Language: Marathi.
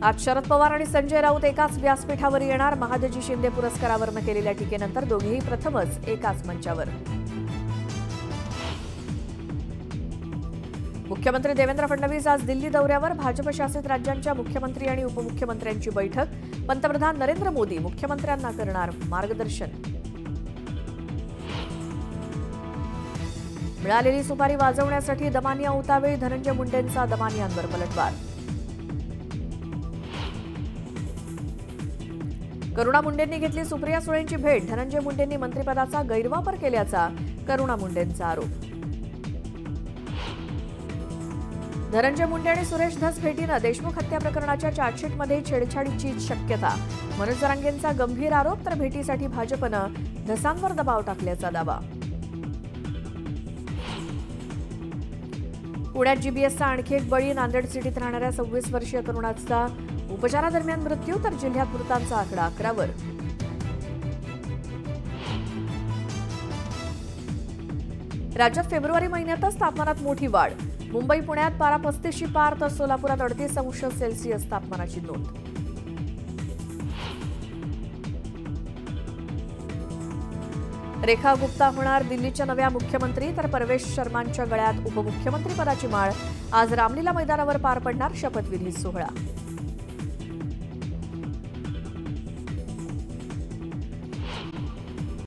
आज शरद पवार आणि संजय राऊत एकाच व्यासपीठावर येणार. महादजी शिंदे पुरस्कारावरनं केलेल्या टीकेनंतर दोघेही प्रथमच एकाच मंचावर. मुख्यमंत्री देवेंद्र फडणवीस आज दिल्ली दौऱ्यावर. भाजप शासित राज्यांच्या मुख्यमंत्री आणि उपमुख्यमंत्र्यांची बैठक. पंतप्रधान नरेंद्र मोदी मुख्यमंत्र्यांना करणार मार्गदर्शन. मिळालेली सुपारी वाजवण्यासाठी दमानिया उतावेळी धनंजय मुंडेंचा दमानियांवर पलटवार. करुणा मुंडेंनी घेतली सुप्रिया सुळेंची भेट. धनंजय मुंडेंनी मंत्रिपदाचा गैरवापर केल्याचा करुणा मुंडेंचा आरोप. धनंजय मुंडे आणि सुरेश धस भेटीनं देशमुख हत्या प्रकरणाच्या चार्जशीटमध्ये छेडछाडीची शक्यता. मनोज जरांगेंचा गंभीर आरोप. तर भेटीसाठी भाजपनं धसांवर दबाव टाकल्याचा दावा. पुण्यात जीबीएसचा आणखी एक बळी. नांदेड सिटीत राहणाऱ्या 26 वर्षीय तरुणाचा उपचारादरम्यान मृत्यू. तर जिल्ह्यात मृतांचा आकडा 11वर. राज्यात फेब्रुवारी महिन्यातच तापमानात मोठी वाढ. मुंबई पुण्यात पारा 35शी पार. तर सोलापुरात 38 अंश सेल्सिअस तापमानाची नोंद. रेखा गुप्ता होणार दिल्लीच्या नव्या मुख्यमंत्री. तर परवेश शर्मांच्या गळ्यात उपमुख्यमंत्रीपदाची माळ. आज रामलीला मैदानावर पार पडणार शपथविधी सोहळा.